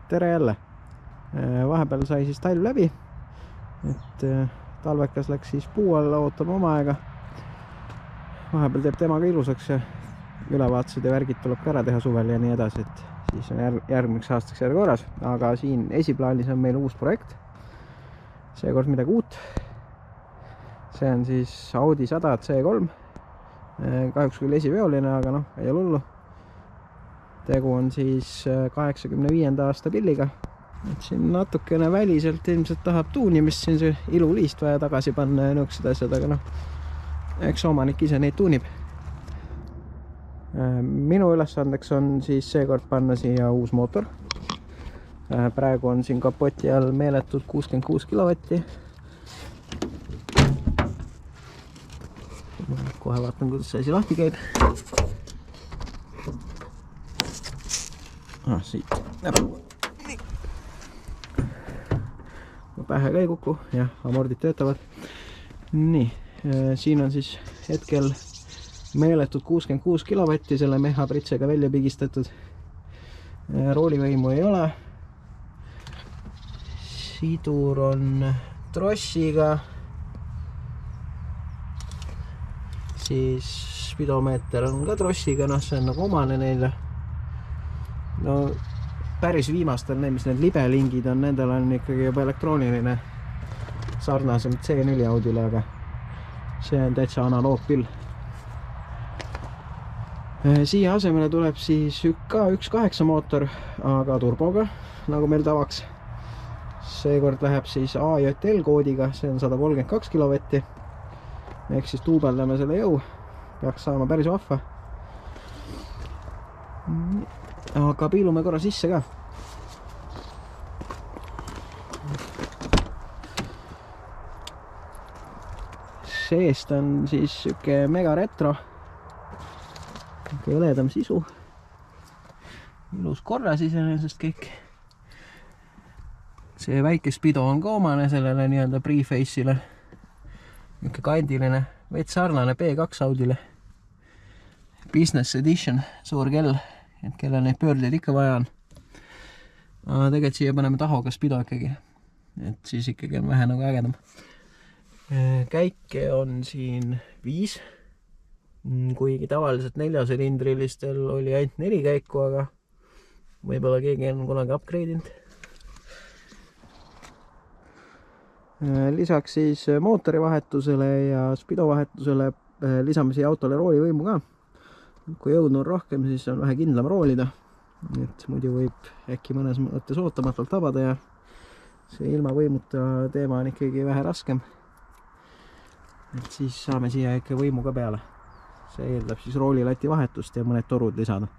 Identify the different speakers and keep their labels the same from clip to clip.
Speaker 1: tere jälle! Vahepeal sai siis talv läbi, et talvekas läks siis puu alla ootama oma aega. Vahepeal teeb temaga ilusaks ja ülevaatused ja värgid tuleb ka ära teha suvel ja nii edasi, et siis on järgmiseks aastaks järg korras. Aga siin esiplaanis on meil uus projekt. Seekord midagi uut. See on siis Audi 100 C3. Kahjuks küll esiveoline, aga noh, ei ole hullu. Tegu on siis 85. aasta pilliga. Et siin natukene väliselt ilmselt tahab tuunimist, siin see iluliist vaja tagasi panna ja nõuksed asjad, aga noh, eks omanik ise neid tuunib. Minu ülesandeks on siis seekord panna siia uus mootor. Praegu on siin kapoti all meeletud 66 kilovatti. Kohe vaatan, kuidas see asi lahti käib. Siit näpuga. Pähe ka ei kuku, jah, amordid töötavad. Nii, siin on siis hetkel meeletud 66 kilovatti selle mehapritsega välja pigistatud. Roolivõimu ei ole. Sidur on trossiga. Siis spidomeeter on ka trossiga, noh, see on nagu omane neile. No päris viimastel, mis need libelingid on, nendel on ikkagi juba elektrooniline sarnasem C4 Audile, aga see on täitsa analoogpill. Siia asemele tuleb siis ka 1.8 mootor, aga turboga, nagu meil tavaks. Seekord läheb siis AJL koodiga, see on 132 kilovatti. Ehk siis tuubeldame selle jõu, peaks saama päris vahva. Aga piilume korra sisse ka. Seest on siis süke mega retro. Õledam sisu. Ilus korras iseenesest kõik. See väike spido on ka omane sellele nii-öelda preface'ile. Niisugune kandiline, veits sarnane B2 Audile. Business Edition, suur kell. Et kellel neid pöördeid ikka vaja on. Tegelikult siia paneme tahoga spido ikkagi. Et siis ikkagi on vähe nagu ägedam. Käike on siin 5. Kuigi tavaliselt 4-silindrilistel oli ainult 4 käiku, aga võib-olla keegi on kunagi upgrade'inud. Lisaks siis mootori vahetusele ja spido vahetusele lisame siia autole roolivõimu ka. Kui jõudnud on rohkem, siis on vähe kindlam roolida. Et muidu võib äkki mõnes mõttes ootamatult tabada ja see ilma võimuta teema on ikkagi vähe raskem. Et siis saame siia ikka võimu ka peale. See eeldab siis roolilati vahetust ja mõned torud lisada.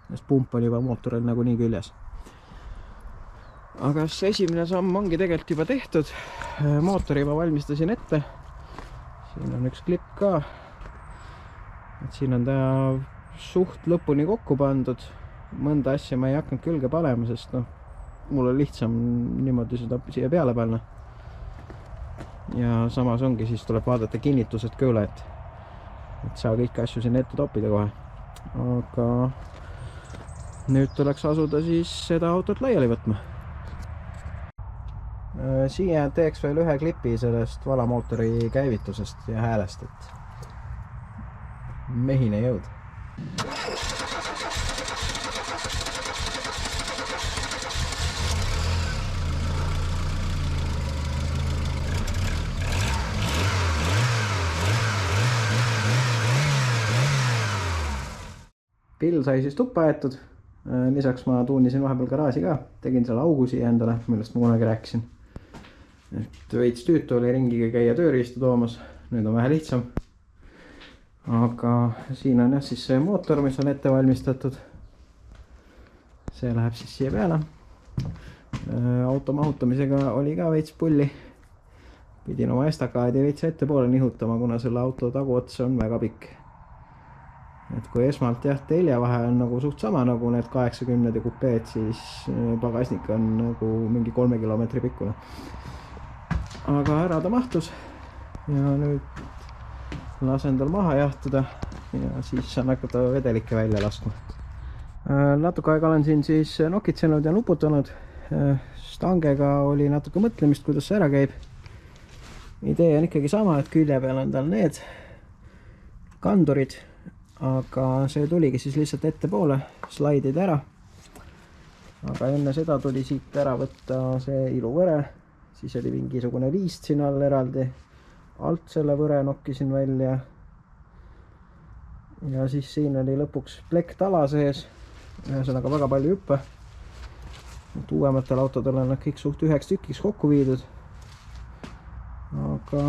Speaker 1: Sest pump on juba mootoril nagu nii küljes. Aga see esimene samm ongi tegelikult juba tehtud. Mootori ma valmistasin ette. Siin on üks klipp ka. Et siin on ta suht lõpuni kokku pandud. Mõnda asja ma ei hakanud külge panema, sest no, mul on lihtsam niimoodi seda siia peale panna. Ja samas ongi, siis tuleb vaadata kinnitused ka üle, et saa kõiki asju siin ette toppida kohe. Aga nüüd tuleks asuda siis seda autot laiali võtma. Siia teeks veel ühe klipi sellest valamootori käivitusest ja häälest, et mehine jõud. Pill sai siis tuppa aetud. Lisaks ma tuunisin vahepeal garaaži ka. Tegin selle augu siia endale, millest ma kunagi rääkisin. Et veits tüütu oli ringiga käia tööriistu toomas. Nüüd on vähe lihtsam. Aga siin on jah siis see mootor, mis on ette valmistatud. See läheb siis siia peale. Auto mahutamisega oli ka veits pulli. Pidin oma estakaadi veits ette poole nihutama, kuna selle auto taguots on väga pikk. Et kui esmalt jah, telje vahe on nagu suht sama nagu need 80 ja kupeed, siis pagasnik on nagu mingi 3 kilomeetri pikkune. Aga ära ta mahtus ja nüüd lasen tal maha jahtuda ja siis saan hakata vedelikke välja laskma. Natuke aega olen siin siis nokitsenud ja nuputanud, Stangega oli natuke mõtlemist, kuidas see ära käib. Idee on ikkagi sama, et külje peal on tal need kandurid, aga see tuligi siis lihtsalt ettepoole, slaidid ära. Aga enne seda tuli siit ära võtta see iluvõre, siis oli mingisugune liist siin all eraldi, alt selle võre nokkisin välja ja siis siin oli lõpuks plekk tala sees, ühesõnaga väga palju hüppe. Uuematel autodel on nad kõik suht üheks tükiks kokku viidud, aga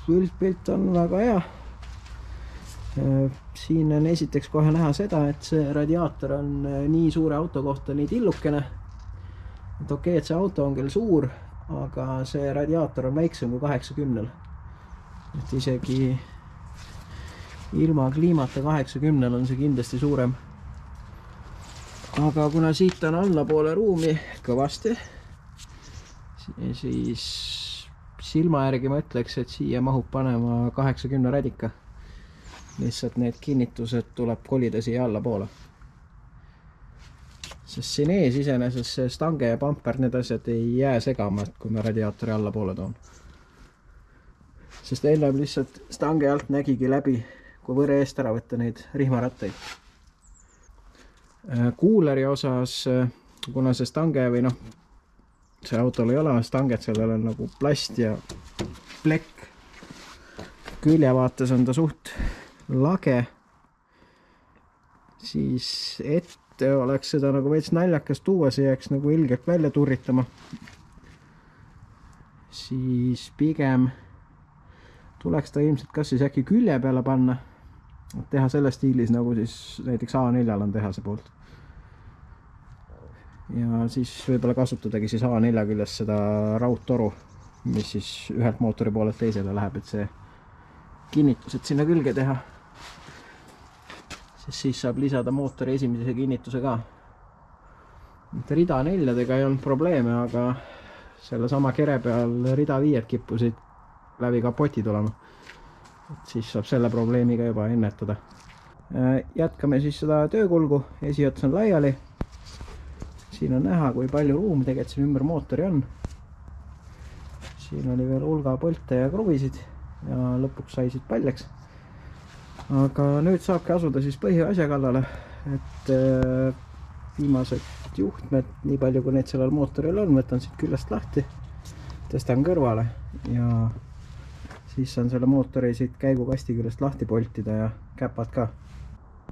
Speaker 1: üldpilt on väga hea. Siin on esiteks kohe näha seda, et see radiaator on nii suure auto kohta nii tillukene. Et okei, et see auto on küll suur, aga see radiaator on väiksem kui 80. Et isegi ilma kliimata 80 on see kindlasti suurem. Aga kuna siit on allapoole ruumi kõvasti, siis silma järgi ma ütleks, et siia mahub panema 80 radika. Lihtsalt need kinnitused tuleb kolida siia allapoole. Sest siin ees iseenesest see stange ja pamper, need asjad ei jää segama, kui ma radiaatori allapoole toon. Sest enne lihtsalt stange alt nägigi läbi, kui võre eest ära võtta neid rihmaratteid. Kuuleri osas, kuna see stange või noh, see autol ei ole stanget, sellel on nagu plast ja plekk. Küljevaates on ta suht lage, siis ette oleks seda nagu veits naljakas tuua, see jääks nagu ilgelt välja turritama. Siis pigem tuleks ta ilmselt kas siis äkki külje peale panna, teha selles stiilis nagu siis näiteks A4 on tehase poolt. Ja siis võib-olla kasutadagi siis A4 küljes seda raudtoru, mis siis ühelt mootori poolelt teisele läheb, et see kinnitused sinna külge teha. Siis saab lisada mootori esimese kinnituse ka. Rida 4-dega ei olnud probleeme, aga selle sama kere peal rida 5 kippusid läbi kapoti tulema. Et siis saab selle probleemiga juba ennetada. Jätkame siis seda töökulgu, esiots on laiali. Siin on näha, kui palju ruumi tegelikult siin ümber mootori on. Siin oli veel hulga põlte ja kruvisid ja lõpuks sai siit paljaks. Aga nüüd saabki asuda siis põhiasja kallale, et viimased juhtmed, nii palju kui neid sellel mootoril on, võtan siit küljest lahti, tõstan kõrvale ja siis on selle mootori siit käigukasti küljest lahti poltida ja käpad ka.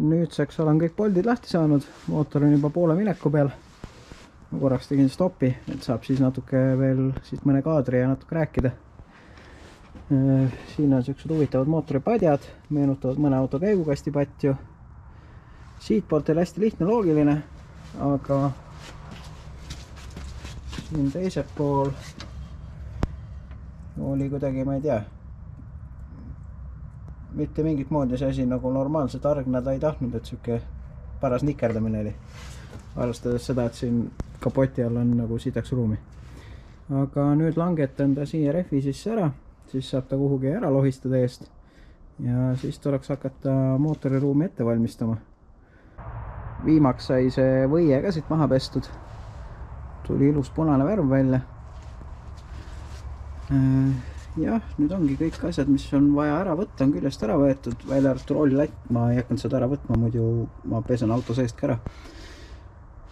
Speaker 1: Nüüdseks olen kõik poldid lahti saanud, mootor on juba poole mineku peal. Ma korraks tegin stoppi, et saab siis natuke veel siit mõne kaadri ja natuke rääkida. Siin on sellised huvitavad mootoripadjad, meenutavad mõne auto käigukasti patju. Siit poolt oli hästi lihtne, loogiline, aga siin teiselt pool oli kuidagi, ma ei tea, mitte mingit moodi see asi nagu normaalselt argna ta ei tahtnud, et siuke paras nikerdamine oli. Arvestades seda, et siin kapoti all on nagu sidaks ruumi. Aga nüüd langetan ta siia rehvi sisse ära, siis saab ta kuhugi ära lohistada eest ja siis tuleks hakata mootoriruumi ette valmistama. Viimaks sai see võie ka siit maha pestud. Tuli ilus punane värv välja. Jah, nüüd ongi kõik asjad, mis on vaja ära võtta, on küljest ära võetud, välja arvatud roolilatt, ma ei hakanud seda ära võtma, muidu ma pesen auto seest ka ära.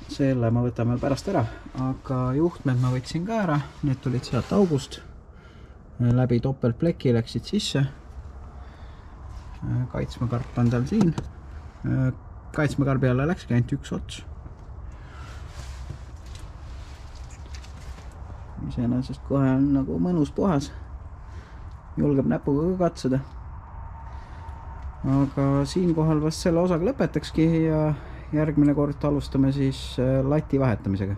Speaker 1: Selle ma võtan veel pärast ära, aga juhtmed ma võtsin ka ära, need tulid sealt august, läbi topeltpleki läksid sisse. Kaitsmekarp on tal siin, kaitsmekarbi alla läkski ainult üks ots. Iseenesest kohe on nagu mõnus puhas, julgeb näpuga ka katsuda. Aga siinkohal vast selle osaga lõpetakski ja järgmine kord alustame siis lati vahetamisega.